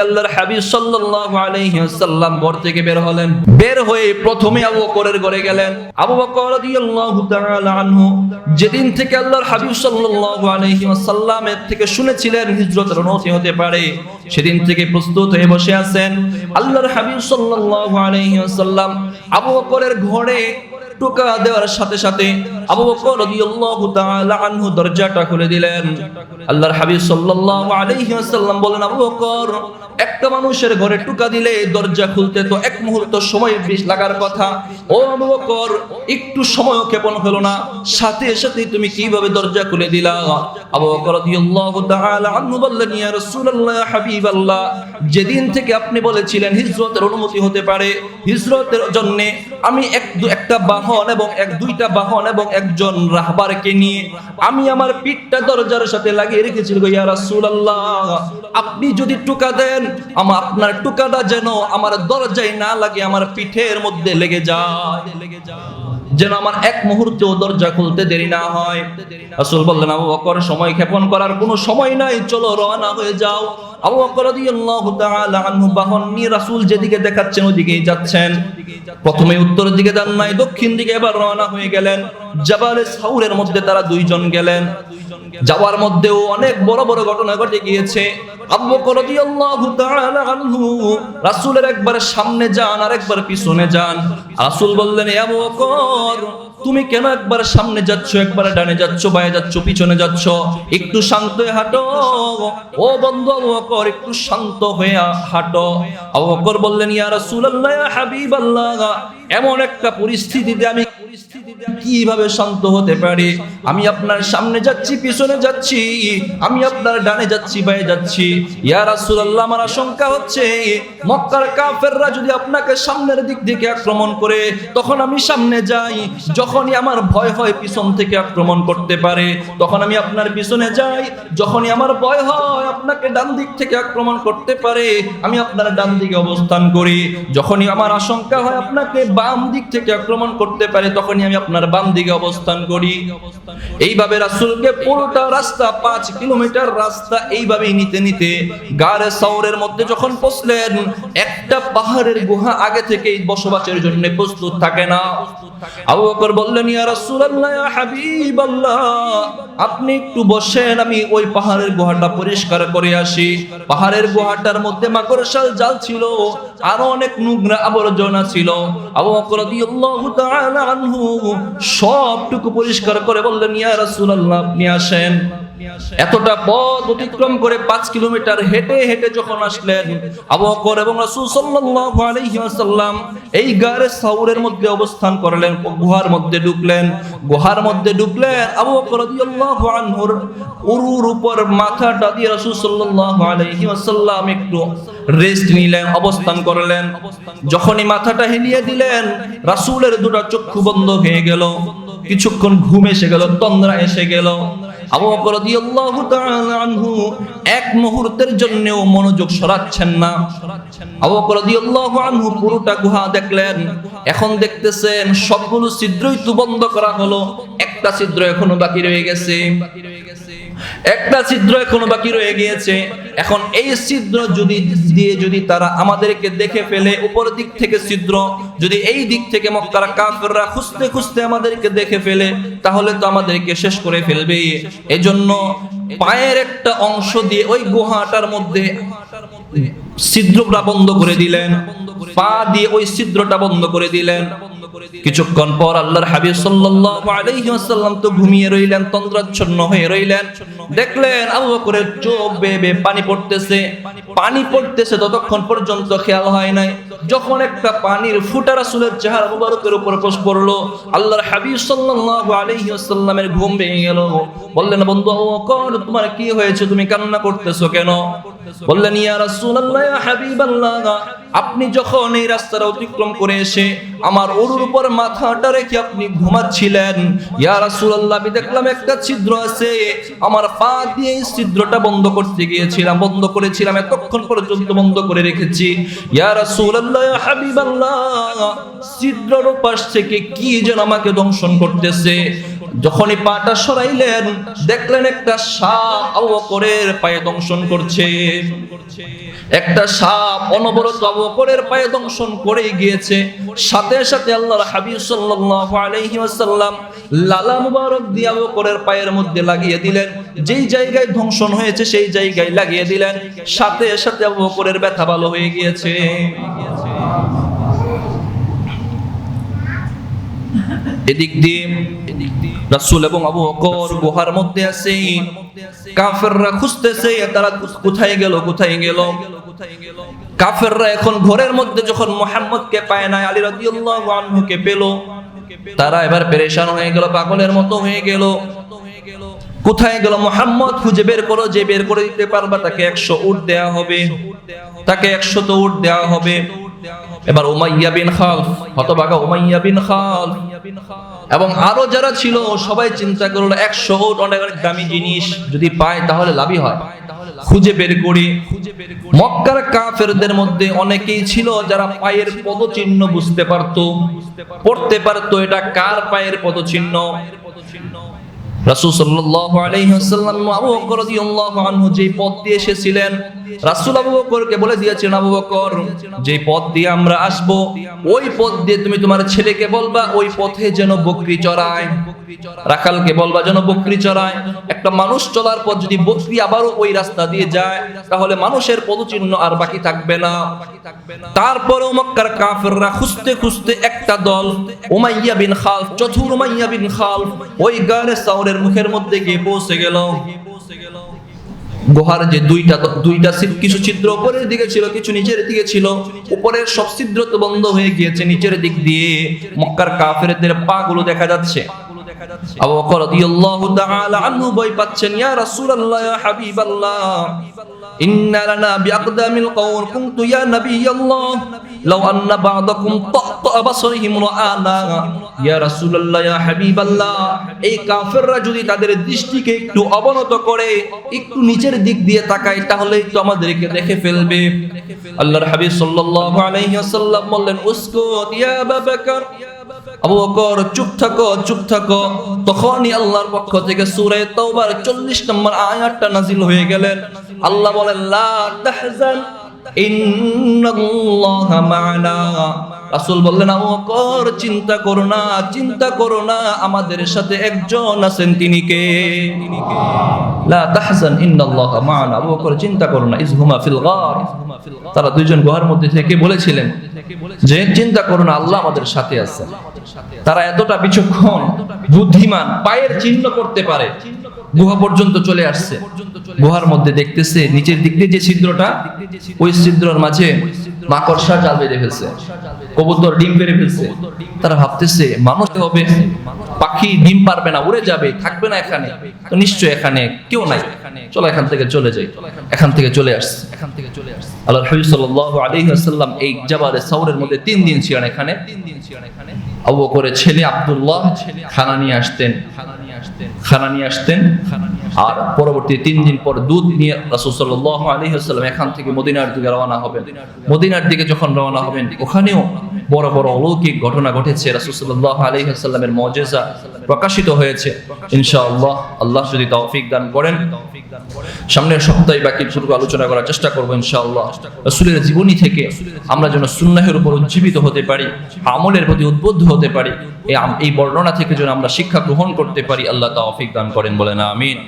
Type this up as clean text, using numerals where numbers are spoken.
আল্লাহর হাবিব সাল্লাল্লাহু আলাইহি ওয়াসাল্লাম ঘর থেকে বের হলেন। বের হয়ে প্রথমে আবু বকরের ঘরে গেলেন। আবু বকর রাদিয়াল্লাহু তাআলা আনহু যেদিন থেকে আল্লাহর হাবিব সাল্লাল্লাহু আলাইহি ওয়াসাল্লামের থেকে শুনেছিলেন হিজরতের অনুমতি হতে পারে, সেদিন থেকে প্রস্তুত হয়ে বসে আছেন। আল্লাহর হাবিব সাল্লাল্লাহু আলাইহি ওয়াসাল্লাম আবু বকরের ঘরে টোকা দেওয়ার সাথে সাথে আবু বকর রাদিয়াল্লাহু তাআলা আনহু দরজাটা খুলে দিলেন। আল্লাহর হাবিব সাল্লাল্লাহু আলাইহি ওয়াসাল্লাম বলেন, আবু বকর, একটা মানুষের ঘরে টোকা দিলে দরজা খুলতে তো এক মুহূর্ত সময় বেশ লাগার কথা। ও আবু বকর, একটু সময়ও ক্ষেপণ হলো না, সাথে সাথে তুমি কিভাবে দরজা খুলে দিলা? আবু বকর রাদিয়াল্লাহু তাআলা আনহু বললেন, ইয়া রাসূলুল্লাহ, হাবিবাল্লাহ, যেদিন থেকে আপনি বলেছিলেন হিজরতের অনুমতি হতে পারে, হিজরতের জন্য আমি একটা বাহন এবং দুইটা বাহন এবং একজন রাহবারকে নিয়ে আমি আমার পিঠটা দরজার সাথে লাগিয়ে রেখেছি। ইয়া রাসূলুল্লাহ, আপনি যদি টোকা দেন, আপনার টোকাটা যেন আমার দরজায় না লাগে, আমার পিঠের মধ্যে লেগে যায়, যেন আমার এক মুহূর্তেও দরজা খুলতে দেরি না হয়। রাসূল বললেন, আবু বকর, সময় ক্ষেপণ করার কোনো সময় নাই, চলো রওনা হয়ে যাও। আবু বকর রাদিয়াল্লাহু তাআলা আনহু বাহন নিয়ে রাসূল যেদিকে দেখাচ্ছেন ওদিকেই যাচ্ছেন। প্রথমে উত্তর দিকে যান নাই, দক্ষিণ দিকে এবার রওনা হয়ে গেলেন। জাবালে সাউরের মধ্যে তারা দুইজন গেলেন। যাওয়ার মধ্যেও অনেক বড় বড় ঘটনা ঘটে গিয়েছে। আবু বকর রাদিয়াল্লাহু তাআলা আনহু রাসূলের একবার সামনে যান আর একবার পিছনে যান। রাসূল বললেন, আবু বকর, তুমি কেন একবার সামনে যাচ্ছ, একবার ডানে যাচ্ছ, বায়ে যাচ্ছ, পিছনে যাচ্ছ? একটু শান্ত হয়ে হাঁটো। ও বন্ধু আবু বকর, একটু শান্ত হয়ে হাঁটো। আবু বকর বললেন, ইয়া রাসূলুল্লাহ, ইয়া হাবিবাল্লাহ, এমন একটা পরিস্থিতিতে আমি কিভাবে শান্ত হতে পারি? আমি আপনার সামনে যাচ্ছি, পিছনে যাচ্ছি, আমি আপনার ডানে যাচ্ছি, বায়ে যাচ্ছি। ইয়া রাসূলুল্লাহ, আমার আশঙ্কা হচ্ছে মক্কার কাফেররা যদি আপনাকে সামনের দিক থেকে আক্রমণ করে, তখন আমি সামনে যাই, যখনই আমার ভয় হয় পিছন থেকে আক্রমণ করতে পারে, তখন আমি আপনার পিছনে যাই। যখনই আমার ভয় হয় আপনাকে ডান দিক থেকে আক্রমণ করতে পারে, আমি আপনার ডান দিকে অবস্থান করি। যখনই আমার আশঙ্কা হয় আপনাকে বাম দিক থেকে আক্রমণ করতে পারে, তখনই আমি আপনার বাম দিকে অবস্থান করি। এইভাবে রাসূলকে পুরোটা রাস্তা 5 কিলোমিটার রাস্তা এইভাবেই নিতে নিতে গারে সাউরের মধ্যে যখন পৌঁছলেন, একটা পাহাড়ের গুহা আগে থেকেই বসবাসের জন্য প্রস্তুত থাকে না। আবু বকর বললেন, ইয়া রাসূলুল্লাহ, ইয়া হাবিবাল্লাহ, আপনি একটু বসেন, আমি ওই পাহাড়ের গুহাটা পরিষ্কার করে আসি। পাহাড়ের গুহাটার মধ্যে মাকড়সার জাল ছিল, আরো অনেক নোংরা আবর্জনা ছিল। আবু বকর রাদিয়াল্লাহু তাআলা আনহু সবটুকু পরিষ্কার করে বললেন, ইয়া রাসূলুল্লাহ, আপনি আসেন। এতটা পথ অতিক্রম করে 5 কিলোমিটার হেঁটে হেঁটে যখন আসলেন, আবু বকর এবং রাসূল সাল্লাল্লাহু আলাইহি ওয়াসাল্লাম এই গারে সাউরের মধ্যে অবস্থান করলেন, গুহার মধ্যে ঢুকলেন। গুহার মধ্যে ঢুকলেন, আবু বকর রাদিয়াল্লাহু আনহুর উরুর উপর মাথাটা দিয়ে রাসূল সাল্লাল্লাহু আলাইহি ওয়াসাল্লাম একটু রেস্ট নিলেন, অবস্থান করলেন। যখনই মাথাটা হেলিয়ে দিলেন, রাসূলের দুটো চক্ষু বন্ধ হয়ে গেল, কিছুক্ষণ ঘুম এসে গেল, তন্দ্রা এসে গেল। আবু বকর রাদিয়াল্লাহু তাআলা আনহু এক মুহূর্তের জন্যও মনোযোগ সরাচ্ছেন না। আবু বকর রাদিয়াল্লাহু আনহু পুরোটা গুহা দেখলেন। এখন দেখতেছেন সবগুলো ছিদ্রই তো বন্ধ করা হলো, একটা ছিদ্র এখনো বাকি রয়ে গেছে, একটা ছিদ্র এখনো বাকি রয়ে গিয়েছে। এখন এই ছিদ্র যদি তারা আমাদেরকে দেখে ফেলে, উপর দিক থেকে ছিদ্র, যদি এই দিক থেকে মক্কার কাফেররা খুঁজতে খুঁজতে আমাদেরকে দেখে ফেলে, তাহলে তো আমাদেরকে শেষ করে ফেলবে। এজন্য পায়ের একটা অংশ দিয়ে ওই গুহাটার মধ্যে ছিদ্রটা বন্ধ করে দিলেন, পা দিয়ে ওই ছিদ্রটা বন্ধ করে দিলেন। কিছুক্ষণ পর আল্লাহর হাবিব সাল্লাল্লাহু আলাইহি ওয়াসাল্লাম তো ঘুমিয়ে রইলেন, তন্দ্রাচ্ছন্ন হয়ে রইলেন। দেখলেন আবু বকরের চোখ বেয়ে বেয়ে পানি পড়তেছে, ততক্ষণ পর্যন্ত খেয়াল হয় নাই। যখন একটা পানির ফুঁটা রাসূলের চেহারা মুবারকের উপর পড়লো, আল্লাহর হাবিব সাল্লাল্লাহু আলাইহি ওয়াসাল্লামের ঘুম ভেঙে গেল। বললেন, বন্ধু আবু বকর, তোমার কি হয়েছে, তুমি কান্না করতেছো কেন? বললেন, ইয়া রাসূলুল্লাহ, ইয়া হাবিবাল্লাহ, আপনি যখন এই রাস্তাটা অতিক্রম করে এসে আমার ওর উপর মাথাটা রেখে আপনি ঘুমাচ্ছিলেন, ইয়া রাসূলুল্লাহ, আমি দেখলাম একটা ছিদ্র আছে, আমার পা দিয়ে এই ছিদ্রটা বন্ধ করেছিলাম, এতক্ষণ পর্যন্ত বন্ধ করে রেখেছি। ইয়া রাসূলুল্লাহ, ইয়া হাবিবাল্লাহ, ছিদ্রের পাশ থেকে কি যেন আমাকে দংশন করতেছে। যখনই পাটা সরাইলেন, দেখলেন একটা সাপ আবু বকরের পায়ে দংশন করছে। একটা সাপ অনবরত আবু বকরের পায়ে দংশন করে গিয়েছে। সাথে সাথে আল্লাহর হাবিব সাল্লাল্লাহু আলাইহি ওয়াসাল্লাম লালা মুবারক দিয়ে আবু বকরের পায়ের মধ্যে লাগিয়ে দিলেন। যেই জায়গায় দংশন হয়েছে সেই জায়গায় লাগিয়ে দিলেন। সাথে সাথে আবু বকরের ব্যথা ভালো হয়ে গিয়েছে। এদিক দিয়ে রাসূল এবং আবু বকর গুহার মধ্যে আছে। কাফেররা খুঁজতেছে তারা কোথায় গেল। কাফেররা এখন ঘরের মধ্যে যখন মুহাম্মদকে পায় না, আলী রাদিয়াল্লাহু আনহুকে পেল, তারা এবার পেরেশান হয়ে গেল, পাগলের মতো হয়ে গেল। কোথায় গেল মুহাম্মদ? খুঁজে বের করো, যে বের করে দিতে পারবা তাকে 100 উট দেয়া হবে, তাকে 100 উট দেয়া হবে। এবার উমাইয়া বিন খালফ, হতভাগা উমাইয়া বিন খালফ এবং আরো যারা ছিল সবাই চিন্তা করলো 100 উট অনেক দামি জিনিস, যদি পায় তাহলে লাভই হয়। খুঁজে বের করি। মক্কার কাফেরদের মধ্যে অনেকেই ছিল যারা পায়ের পদচিহ্ন বুঝতে পারতো, পড়তে পারতো এটা কার পায়ের পদচিহ্ন। রাসূল সাল্লাল্লাহু আলাইহি ওয়াসাল্লাম আবু বকর রাদিয়াল্লাহু আনহু যে পথ দিয়ে এসেছিলেন, রাসূল আবু বকরকে বলে দিয়েছেন, আবু বকর যে পথ দিয়ে আমরা আসব ওই পথ দিয়ে তুমি তোমার ছেলেকে বলবা ওই পথে যেন বকরি চড়ায়, রাখালকে বলবা যেন বকরি চড়ায়। একটা মানুষ চলার পর যদি বকরি আবারও ওই রাস্তা দিয়ে যায় তাহলে মানুষের পদচিহ্ন আর বাকি থাকবে না। তারপরেও মক্কার কাফেররা খুঁজতে খুঁজতে একটা দল উমাইয়া বিন খালফ, চতুর উমাইয়া বিন খালফ ওই গারে সাউরের মুখের মধ্যে গিয়ে পৌঁছে গেল। গুহার যে দুইটা কিছু ছিদ্র উপরের দিকে ছিল, কিছু নিচের দিকে ছিল। উপরের সব ছিদ্র তো বন্ধ হয়ে গিয়েছে, নিচের দিক দিয়ে মক্কার কাফেরদের পা গুলো দেখা যাচ্ছে। আবু বকর রাদিয়াল্লাহু তাআলা আনহু ভয় পাচ্ছেন, ইয়া রাসূলুল্লাহ ইয়া হাবিবাল্লাহ ইন্না লানা বিআকদামিল কওম কুনতু ইয়া নাবিয়াল্লাহ লাউ আন্না বা'দাকুম তা'তা বাসরিহিম রাআনা। ইয়া রাসূলুল্লাহ ইয়া হাবিবাল্লাহ, এই কাফেররা যদি তাদের দৃষ্টিকে একটু অবনত করে, একটু নিচের দিক দিয়ে তাকায় তাহলেই তো আমাদেরকে দেখে ফেলবে। আল্লাহর হাবিব সাল্লাল্লাহু আলাইহি ওয়াসাল্লাম বললেন, উসকুত ইয়া আবু বকর, আবু বকর চুপ থাকো। তখনই আল্লাহর পক্ষ থেকে সূরা তাওবার 40 নম্বর আয়াতটা নাযিল হয়ে গেলেন। আল্লাহ বলেন, লা তাহজান ইন্নাল্লাহা মা'ানা। রাসূল বললেন, আবু বকর চিন্তা করো না, আমাদের সাথে একজন আছেন, তিনি কে? লা তাহজান ইন্নাল্লাহা মা'ানা। আবু বকর চিন্তা করো না, ইযহুমা ফিল গার। তারা দুইজন গুহার মধ্যে থেকে বলেছিলেন যে চিন্তা করো না, আল্লাহ আমাদের সাথে আছেন। তারা এতটা বিচক্ষণ, বুদ্ধিমান, পায়ের চিহ্ন করতে পারে। গুহা পর্যন্ত চলে আসছে, গুহার মধ্যে দেখতেছে নিচের দিক দিয়ে যে ছিদ্রটা, ওই ছিদ্রের মাঝে মাকড়সা জাল বেঁধে ফেলছে, কবুতর ডিম পেড়ে ফেলছে। তারা ভাবতেছে মানুষ হবে, পাখি ডিম পারবে না, উড়ে যাবে, থাকবে না এখানে, তো নিশ্চয় এখানে কেউ নাই, চলো এখান থেকে চলে যাই। এখান থেকে চলে আসছে। আল্লাহর হাবিব সাল্লাল্লাহু আলাইহি ওয়াসাল্লাম এই জাবালে সাউরের মধ্যে 3 দিন ছিলেন এখানে। আবু বকরের ছেলে আব্দুল্লাহ খানা নিয়ে আসতেন, আর পরবর্তী 3 দিন পর দুধ নিয়ে রাসূল সাল্লাল্লাহু আলাইহি ওয়াসাল্লাম এখান থেকে মদিনার দিকে রওনা হবেন। মদিনার দিকে যখন রওনা হবেন, ওখানেও বড় বড় অলৌকিক ঘটনা ঘটেছে। রাসূল সাল্লাল্লাহু আলাইহি ওয়াসাল্লামের মুজিজা প্রকাশিত হয়েছে। ইনশাআল্লাহ আল্লাহ যদি তৌফিক দান করেন, সামনের সপ্তাহে বাকি কিছু আলোচনা করার চেষ্টা করব ইনশাআল্লাহ। রাসূলের জীবনী থেকে আমরা যেন সুন্নাহের উপর উজ্জীবিত হতে পারি, আমলের প্রতি উদ্বুদ্ধ হতে পারি, এই বর্ণনা থেকে যেন আমরা শিক্ষা গ্রহণ করতে পারি। আল্লাহ তৌফিক দান করেন, বলেন আমিন।